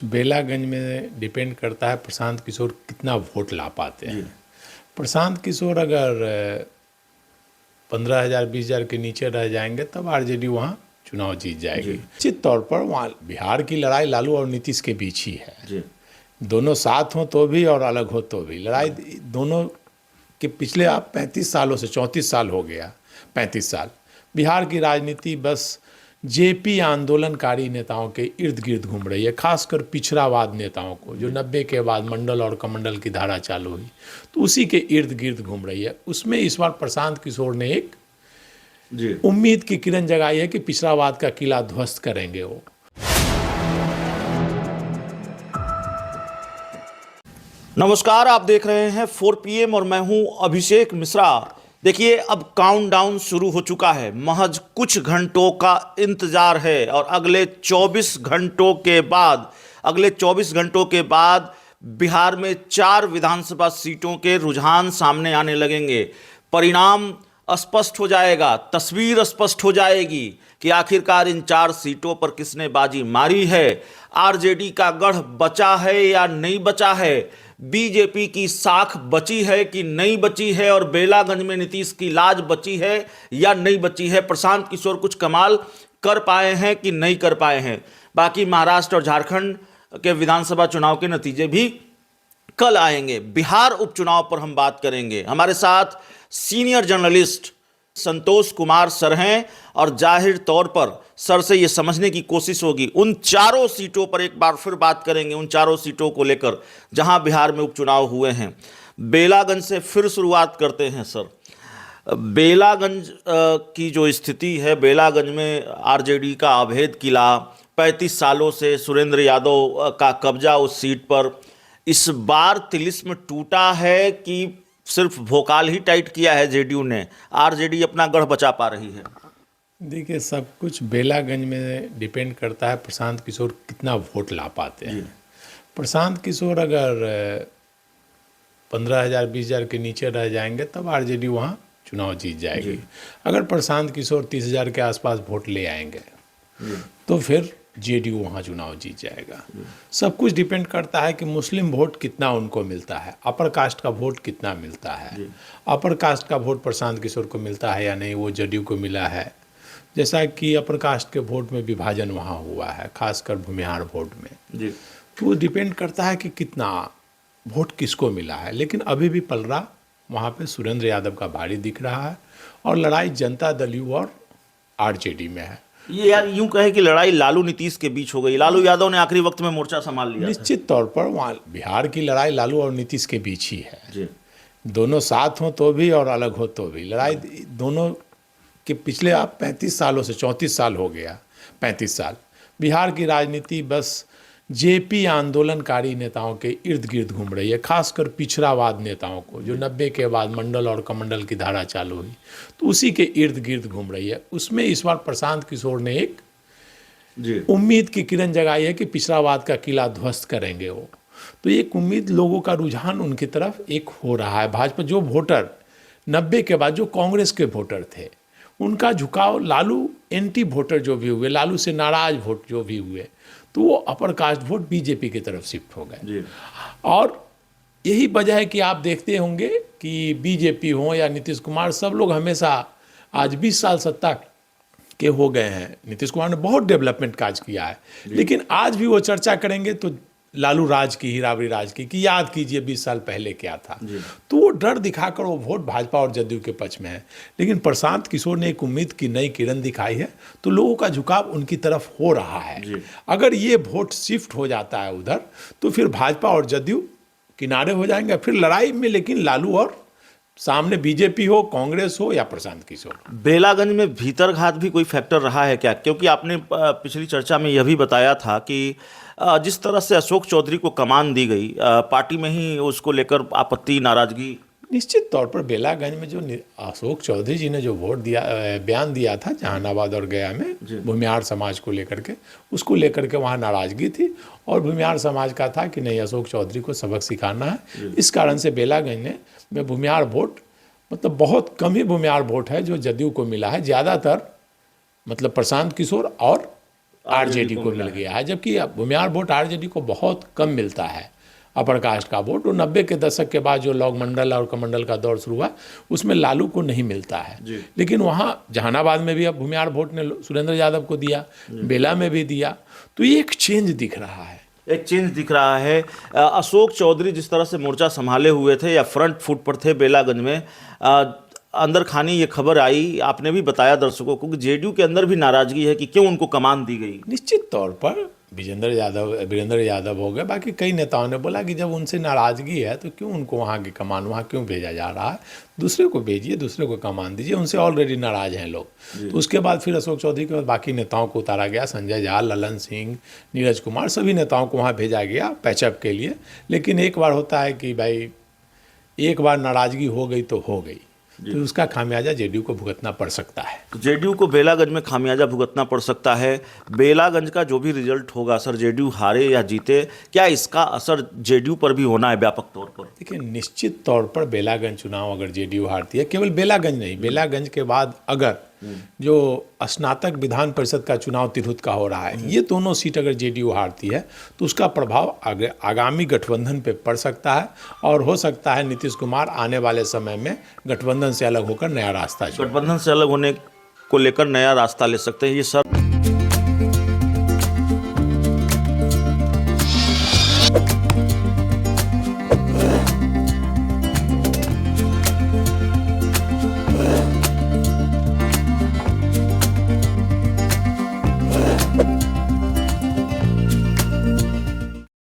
बेलागंज में डिपेंड करता है प्रशांत किशोर कितना वोट ला पाते हैं। प्रशांत किशोर अगर 15,000 20,000 के नीचे रह जाएंगे तब आरजेडी वहाँ चुनाव जीत जाएगी। निश्चित तौर पर वहाँ बिहार की लड़ाई लालू और नीतीश के बीच ही है। दोनों साथ हों तो भी और अलग हो तो भी लड़ाई दोनों के पिछले आप 35 सालों से 34 साल हो गया, 35 साल बिहार की राजनीति बस जेपी आंदोलनकारी नेताओं के इर्द गिर्द घूम रही है, खासकर पिछड़ावाद नेताओं को जो 90 के बाद मंडल और कमंडल की धारा चालू हुई तो उसी के इर्द गिर्द घूम रही है। उसमें इस बार प्रशांत किशोर ने एक उम्मीद की किरण जगाई है कि पिछड़ावाद का किला ध्वस्त करेंगे वो। नमस्कार, आप देख रहे हैं 4 PM और मैं हूं अभिषेक मिश्रा। देखिए, अब काउंटडाउन शुरू हो चुका है। महज कुछ घंटों का इंतजार है और अगले 24 घंटों के बाद बिहार में 4 विधानसभा सीटों के रुझान सामने आने लगेंगे। परिणाम स्पष्ट हो जाएगा, तस्वीर स्पष्ट हो जाएगी कि आखिरकार इन 4 सीटों पर किसने बाजी मारी है। आरजेडी का गढ़ बचा है या नहीं बचा है, बीजेपी की साख बची है कि नहीं बची है, और बेलागंज में नीतीश की लाज बची है या नहीं बची है। प्रशांत किशोर कुछ कमाल कर पाए हैं कि नहीं कर पाए हैं। बाकी महाराष्ट्र और झारखंड के विधानसभा चुनाव के नतीजे भी कल आएंगे। बिहार उपचुनाव पर हम बात करेंगे। हमारे साथ senior journalist Santosh Kumar sir हैं और जाहिर तौर पर सर से यह समझने की कोशिश होगी उन 4 सीटों पर एक बार फिर बात करेंगे, उन 4 सीटों को लेकर जहां बिहार में उपचुनाव हुए हैं। बेलागंज से फिर शुरुआत करते हैं सर। बेलागंज की जो स्थिति है, बेलागंज में आरजेडी का अभेद किला, 35 सालों से सुरेंद्र यादव का कब्जा उस सीट पर, इस बार तिलिस्म टूटा है कि सिर्फ भोकाल ही टाइट किया है जेडीयू ने? आरजेडी अपना गढ़ बचा पा रही है? देखिए, सब कुछ बेलागंज में डिपेंड करता है प्रशांत किशोर कितना वोट ला पाते हैं। प्रशांत किशोर अगर 15,000 20,000 के नीचे रह जाएंगे तब आरजेडी वहाँ चुनाव जीत जाएगी। अगर प्रशांत किशोर 30,000 के आसपास वोट ले आएंगे तो फिर जेडीयू वहाँ चुनाव जीत जाएगा। सब कुछ डिपेंड करता है कि मुस्लिम वोट कितना उनको मिलता है, अपर कास्ट का वोट कितना मिलता है। अपर कास्ट का वोट प्रशांत किशोर को मिलता है या नहीं, वो जेडीयू को मिला है। जैसा कि अपर कास्ट के वोट में विभाजन वहाँ हुआ है, खासकर भूमिहार वोट में, तो वो डिपेंड करता है कि कितना वोट किसको मिला है। लेकिन अभी भी पलड़ा वहाँ पे सुरेंद्र यादव का भारी दिख रहा है और लड़ाई जनता दल यू और आरजेडी में है। ये यार यूं कहे कि लड़ाई लालू नीतीश के बीच हो गई। लालू यादव ने आखिरी वक्त में मोर्चा संभाल लिया। निश्चित तौर पर वहाँ बिहार की लड़ाई लालू और नीतीश के बीच ही है। दोनों साथ हों तो भी और अलग हो तो भी लड़ाई दोनों के पिछले आप 35 सालों से 34 साल हो गया, 35 साल बिहार की राजनीति बस जेपी आंदोलनकारी नेताओं के इर्द गिर्द घूम रही है, खासकर पिछड़ावाद नेताओं को जो 90 के बाद मंडल और कमंडल की धारा चालू हुई तो उसी के इर्द गिर्द घूम रही है। उसमें इस बार प्रशांत किशोर ने एक उम्मीद की किरण जगाई है कि पिछड़ावाद का किला ध्वस्त करेंगे वो। तो एक उम्मीद, लोगों का रुझान उनकी तरफ एक हो रहा है। भाजपा जो वोटर 90 के बाद जो कांग्रेस के वोटर थे उनका झुकाव, लालू एंटी वोटर जो भी हुए, लालू से नाराज वोट जो भी हुए, तो वो अपर कास्ट वोट बीजेपी की तरफ शिफ्ट हो गए। और यही वजह है कि आप देखते होंगे कि बीजेपी हो या नीतीश कुमार, सब लोग हमेशा, आज 20 साल सत्ता के हो गए हैं, नीतीश कुमार ने बहुत डेवलपमेंट काज किया है, लेकिन आज भी वो चर्चा करेंगे तो लालू राज की, हीराबरी राज की, कि याद कीजिए 20 साल पहले क्या था। तो वो डर दिखाकर वो वोट भाजपा और जदयू के पक्ष में है। लेकिन प्रशांत किशोर ने एक उम्मीद की नई किरण दिखाई है तो लोगों का झुकाव उनकी तरफ हो रहा है। अगर ये वोट शिफ्ट हो जाता है उधर तो फिर भाजपा और जदयू किनारे हो जाएंगे। फिर लड़ाई में लेकिन लालू और सामने बीजेपी हो, कांग्रेस हो या प्रशांत किशोर। बेलागंज में भीतरघात भी कोई फैक्टर रहा है क्या? क्योंकि आपने पिछली चर्चा में यह भी बताया था कि जिस तरह से अशोक चौधरी को कमान दी गई, पार्टी में ही उसको लेकर आपत्ति, नाराजगी। निश्चित तौर पर बेलागंज में जो अशोक चौधरी जी ने जो वोट दिया, बयान दिया था जहानाबाद और गया में भूमिहार समाज को लेकर के, उसको लेकर के वहाँ नाराजगी थी और भूमिहार समाज का था कि नहीं, अशोक चौधरी को सबक सिखाना है। इस कारण से बेलागंज में भूमिहार वोट, मतलब बहुत कम ही भूमिहार वोट है जो जदयू को मिला है। ज़्यादातर मतलब प्रशांत किशोर और आरजेडी को मिल गया है, जबकि भूमिहार वोट आरजेडी को बहुत कम मिलता है। अपर कास्ट का वोट, और 90 के दशक के बाद जो लॉग मंडल और कमंडल का दौर शुरू हुआ उसमें लालू को नहीं मिलता है। लेकिन वहाँ जहानाबाद में भी अब भूमिहार वोट ने सुरेंद्र यादव को दिया, बेला में भी दिया, तो ये एक चेंज दिख रहा है। एक चेंज दिख रहा है। अशोक चौधरी जिस तरह से मोर्चा संभाले हुए थे या फ्रंट फुट पर थे बेलागंज में, अंदर खानी ये खबर आई, आपने भी बताया दर्शकों को कि जेडीयू के अंदर भी नाराजगी है कि क्यों उनको कमान दी गई। निश्चित तौर पर वीरेंद्र यादव हो गए, बाकी कई नेताओं ने बोला कि जब उनसे नाराजगी है तो क्यों उनको वहाँ की कमान वहाँ क्यों भेजा जा रहा है, दूसरे को भेजिए, दूसरे को कमान दीजिए, उनसे ऑलरेडी नाराज हैं लोग। तो उसके बाद फिर अशोक चौधरी के बाद बाकी नेताओं को उतारा गया, संजय झा, ललन सिंह, नीरज कुमार, सभी नेताओं को वहाँ भेजा गया पैचअप के लिए। लेकिन एक बार होता है कि भाई एक बार नाराजगी हो गई तो हो गई, तो उसका खामियाजा जेडीयू को भुगतना पड़ सकता है। तो जेडीयू को बेलागंज में खामियाजा भुगतना पड़ सकता है। बेलागंज का जो भी रिजल्ट होगा, सर जेडीयू हारे या जीते, क्या इसका असर जेडीयू पर भी होना है व्यापक तौर पर? देखिए, निश्चित तौर पर बेलागंज चुनाव अगर जेडीयू हारती है, केवल बेलागंज नहीं, बेलागंज के बाद अगर जो स्नातक विधान परिषद का चुनाव तिरहुत का हो रहा है, ये दोनों सीट अगर जेडीयू हारती है तो उसका प्रभाव आगामी गठबंधन पे पड़ सकता है, और हो सकता है नीतीश कुमार आने वाले समय में गठबंधन से अलग होकर नया रास्ता गठबंधन से अलग होने को लेकर नया रास्ता ले सकते हैं। ये सर